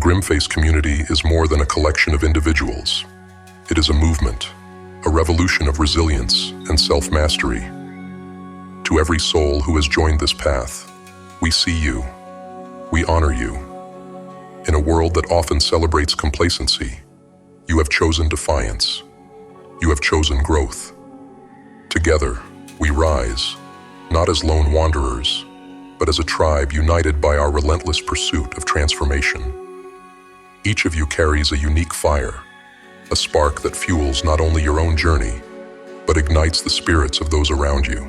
GrimFace community is more than a collection of individuals. It is a movement, a revolution of resilience and self-mastery. To every soul who has joined this path, we see you. We honor you. In a world that often celebrates complacency, you have chosen defiance. You have chosen growth. Together, we rise, not as lone wanderers, but as a tribe united by our relentless pursuit of transformation. Each of you carries a unique fire, a spark that fuels not only your own journey, but ignites the spirits of those around you.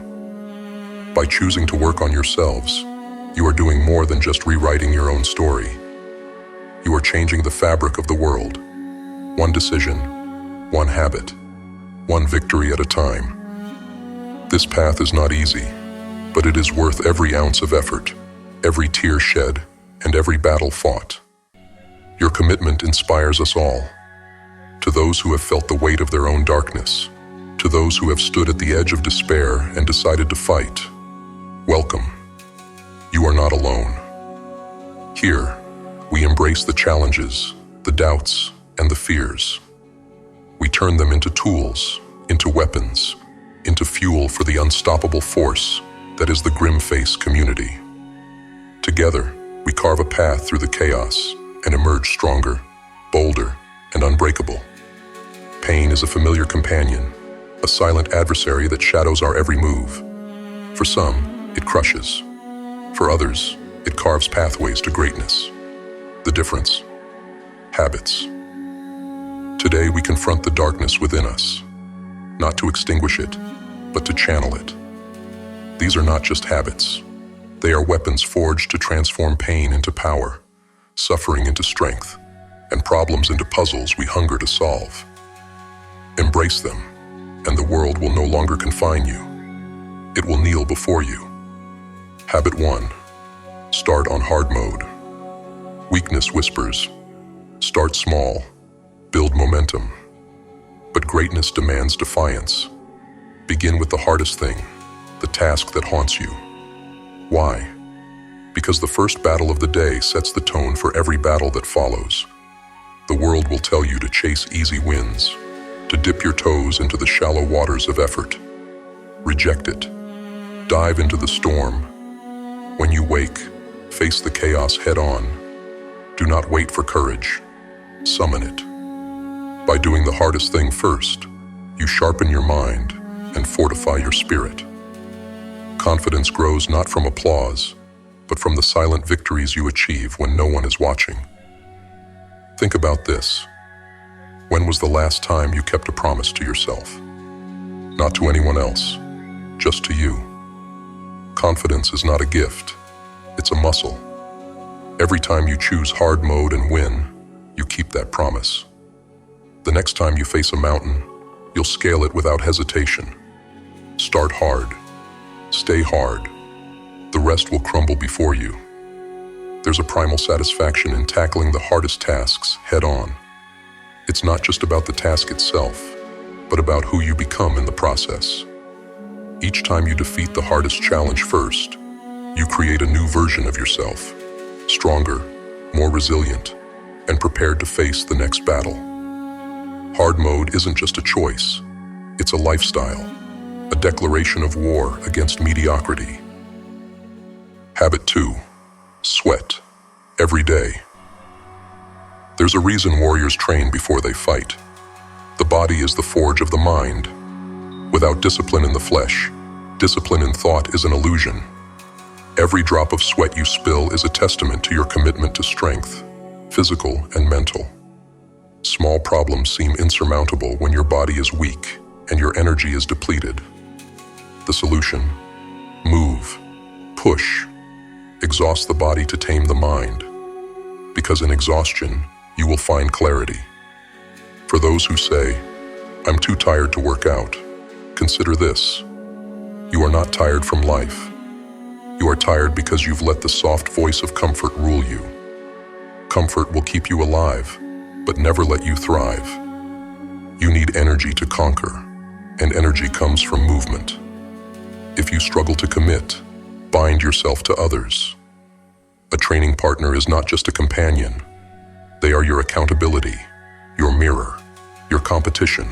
By choosing to work on yourselves, you are doing more than just rewriting your own story. You are changing the fabric of the world, one decision, one habit, one victory at a time. This path is not easy, but it is worth every ounce of effort, every tear shed, and every battle fought. Your commitment inspires us all. To those who have felt the weight of their own darkness, to those who have stood at the edge of despair and decided to fight, welcome. You are not alone. Here, we embrace the challenges, the doubts, and the fears. We turn them into tools, into weapons, into fuel for the unstoppable force that is the GrimFace community. Together, we carve a path through the chaos and emerge stronger, bolder, and unbreakable. Pain is a familiar companion, a silent adversary that shadows our every move. For some, it crushes. For others, it carves pathways to greatness. The difference? Habits. Today we confront the darkness within us, not to extinguish it, but to channel it. These are not just habits. They are weapons forged to transform pain into power, suffering into strength, and problems into puzzles we hunger to solve. Embrace them, and the world will no longer confine you. It will kneel before you. Habit 1. Start on hard mode. Weakness whispers. Start small. Build momentum. But greatness demands defiance. Begin with the hardest thing, the task that haunts you. Why? Because the first battle of the day sets the tone for every battle that follows. The world will tell you to chase easy wins, to dip your toes into the shallow waters of effort. Reject it. Dive into the storm. When you wake, face the chaos head on. Do not wait for courage. Summon it. By doing the hardest thing first, you sharpen your mind and fortify your spirit. Confidence grows not from applause, but from the silent victories you achieve when no one is watching. Think about this. When was the last time you kept a promise to yourself? Not to anyone else, just to you. Confidence is not a gift, it's a muscle. Every time you choose hard mode and win, you keep that promise. The next time you face a mountain, you'll scale it without hesitation. Start hard. Stay hard. The rest will crumble before you. There's a primal satisfaction in tackling the hardest tasks head on. It's not just about the task itself, but about who you become in the process. Each time you defeat the hardest challenge first, you create a new version of yourself, stronger, more resilient, and prepared to face the next battle. Hard mode isn't just a choice, it's a lifestyle, a declaration of war against mediocrity. Habit 2. Sweat. Every day. There's a reason warriors train before they fight. The body is the forge of the mind. Without discipline in the flesh, discipline in thought is an illusion. Every drop of sweat you spill is a testament to your commitment to strength, physical and mental. Small problems seem insurmountable when your body is weak and your energy is depleted. The solution? Move. Push. Exhaust the body to tame the mind. Because in exhaustion, you will find clarity. For those who say, "I'm too tired to work out," consider this. You are not tired from life. You are tired because you've let the soft voice of comfort rule you. Comfort will keep you alive, but never let you thrive. You need energy to conquer, and energy comes from movement. If you struggle to commit, bind yourself to others. A training partner is not just a companion. They are your accountability, your mirror, your competition.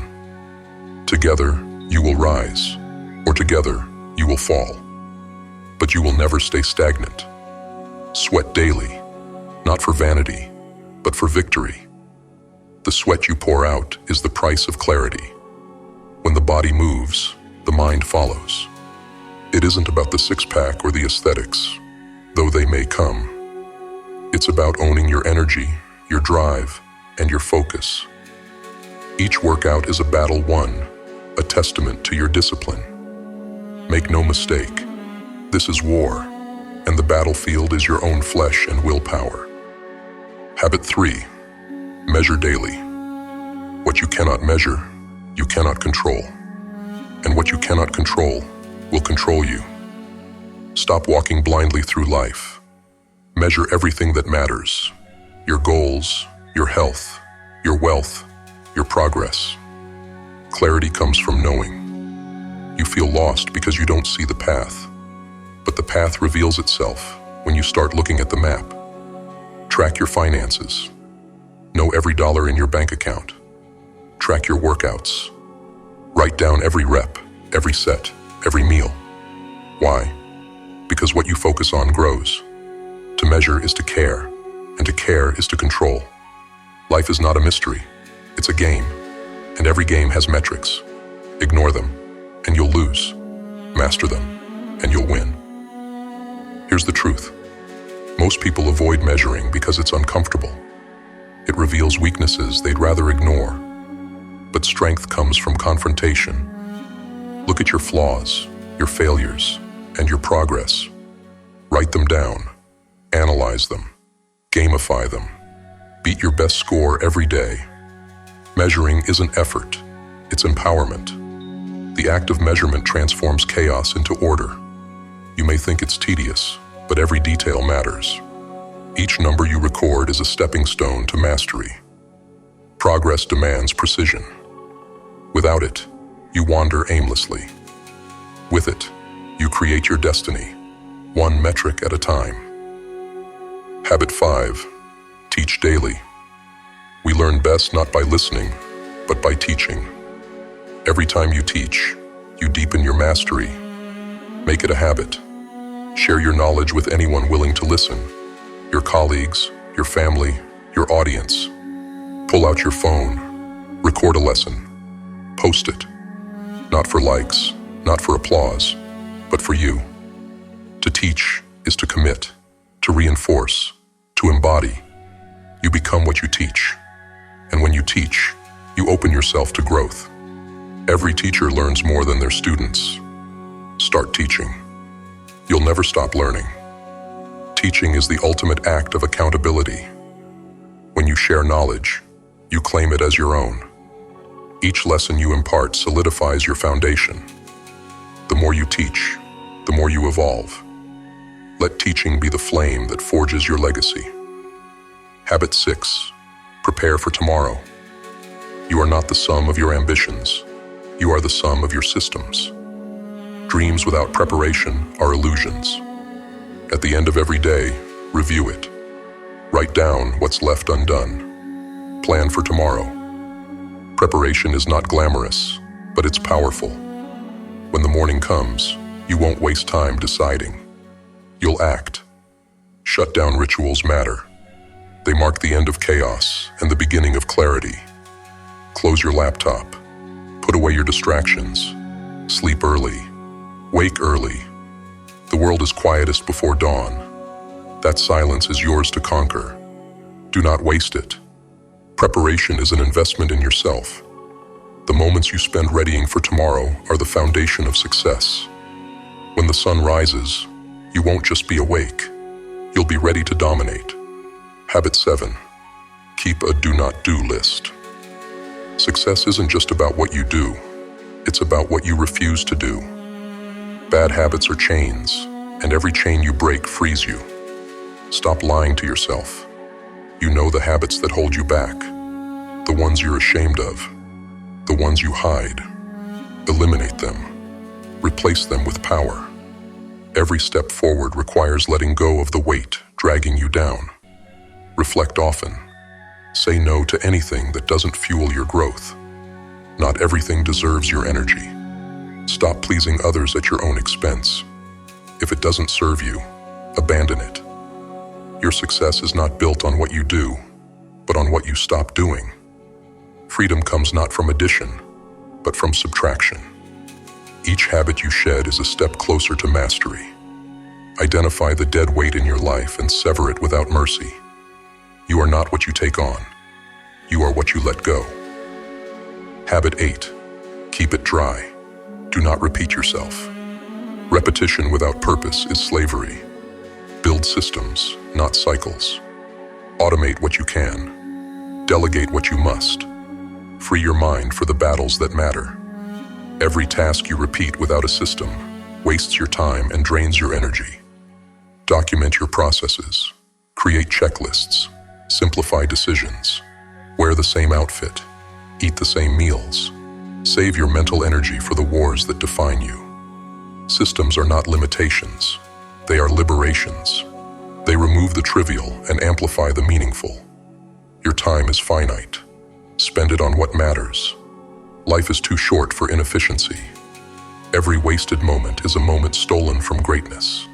Together, you will rise, or together, you will fall. But you will never stay stagnant. Sweat daily, not for vanity, but for victory. The sweat you pour out is the price of clarity. When the body moves, the mind follows. It isn't about the six-pack or the aesthetics, though they may come. It's about owning your energy, your drive, and your focus. Each workout is a battle won, a testament to your discipline. Make no mistake, this is war, and the battlefield is your own flesh and willpower. Habit 3. Measure daily. What you cannot measure, you cannot control. And what you cannot control will control you. Stop walking blindly through life. Measure everything that matters. Your goals, your health, your wealth, your progress. Clarity comes from knowing. You feel lost because you don't see the path. But the path reveals itself when you start looking at the map. Track your finances. Know every dollar in your bank account. Track your workouts. Write down every rep, every set, every meal. Why? Because what you focus on grows. To measure is to care, and to care is to control. Life is not a mystery. It's a game, and every game has metrics. Ignore them, and you'll lose. Master them, and you'll win. Here's the truth. Most people avoid measuring because it's uncomfortable. It reveals weaknesses they'd rather ignore. But strength comes from confrontation. Look at your flaws, your failures, and your progress. Write them down. Analyze them. Gamify them. Beat your best score every day. Measuring isn't effort, it's empowerment. The act of measurement transforms chaos into order. You may think it's tedious, but every detail matters. Each number you record is a stepping stone to mastery. Progress demands precision. Without it, you wander aimlessly. With it, you create your destiny, one metric at a time. Habit 5. Teach daily. We learn best not by listening, but by teaching. Every time you teach, you deepen your mastery. Make it a habit. Share your knowledge with anyone willing to listen. Your colleagues, your family, your audience. Pull out your phone. Record a lesson. Post it. Not for likes, not for applause, but for you. To teach is to commit, to reinforce, to embody. You become what you teach. And when you teach, you open yourself to growth. Every teacher learns more than their students. Start teaching. You'll never stop learning. Teaching is the ultimate act of accountability. When you share knowledge, you claim it as your own. Each lesson you impart solidifies your foundation. The more you teach, the more you evolve. Let teaching be the flame that forges your legacy. Habit 6. Prepare for tomorrow. You are not the sum of your ambitions. You are the sum of your systems. Dreams without preparation are illusions. At the end of every day, review it. Write down what's left undone. Plan for tomorrow. Preparation is not glamorous, but it's powerful. When the morning comes, you won't waste time deciding. You'll act. Shutdown rituals matter. They mark the end of chaos and the beginning of clarity. Close your laptop. Put away your distractions. Sleep early. Wake early. The world is quietest before dawn. That silence is yours to conquer. Do not waste it. Preparation is an investment in yourself. The moments you spend readying for tomorrow are the foundation of success. When the sun rises, you won't just be awake. You'll be ready to dominate. Habit 7. Keep a do-not-do list. Success isn't just about what you do. It's about what you refuse to do. Bad habits are chains, and every chain you break frees you. Stop lying to yourself. You know the habits that hold you back, the ones you're ashamed of, the ones you hide. Eliminate them. Replace them with power. Every step forward requires letting go of the weight dragging you down. Reflect often. Say no to anything that doesn't fuel your growth. Not everything deserves your energy. Stop pleasing others at your own expense. If it doesn't serve you, abandon it. Your success is not built on what you do, but on what you stop doing. Freedom comes not from addition, but from subtraction. Each habit you shed is a step closer to mastery. Identify the dead weight in your life and sever it without mercy. You are not what you take on. You are what you let go. Habit 8. Keep it dry. Do not repeat yourself. Repetition without purpose is slavery. Build systems, not cycles. Automate what you can. Delegate what you must. Free your mind for the battles that matter. Every task you repeat without a system wastes your time and drains your energy. Document your processes. Create checklists. Simplify decisions. Wear the same outfit. Eat the same meals. Save your mental energy for the wars that define you. Systems are not limitations. They are liberations. They remove the trivial and amplify the meaningful. Your time is finite. Spend it on what matters. Life is too short for inefficiency. Every wasted moment is a moment stolen from greatness.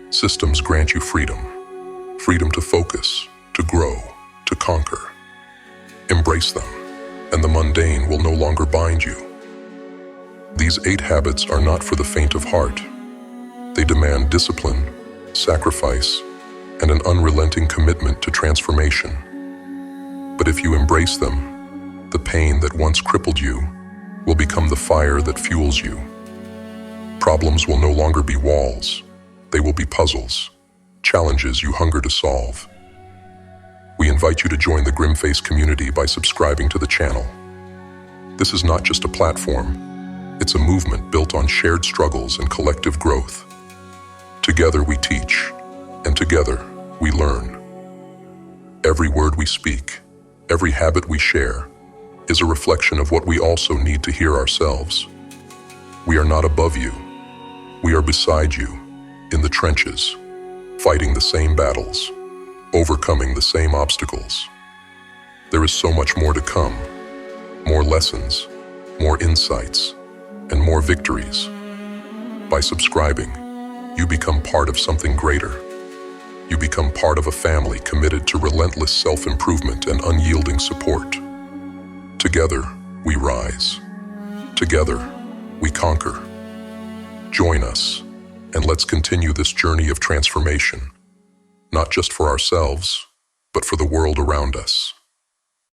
Systems grant you freedom. Freedom to focus, to grow, to conquer. Embrace them, and the mundane will no longer bind you. These 8 habits are not for the faint of heart. They demand discipline, sacrifice, and an unrelenting commitment to transformation. But if you embrace them, the pain that once crippled you will become the fire that fuels you. Problems will no longer be walls. They will be puzzles, challenges you hunger to solve. We invite you to join the GrimFace community by subscribing to the channel. This is not just a platform. It's a movement built on shared struggles and collective growth. Together we teach, and together we learn. Every word we speak, every habit we share, is a reflection of what we also need to hear ourselves. We are not above you. We are beside you, in the trenches, fighting the same battles, overcoming the same obstacles. There is so much more to come, more lessons, more insights, and more victories. By subscribing, you become part of something greater. You become part of a family committed to relentless self-improvement and unyielding support. Together, we rise. Together, we conquer. Join us, and let's continue this journey of transformation, not just for ourselves, but for the world around us.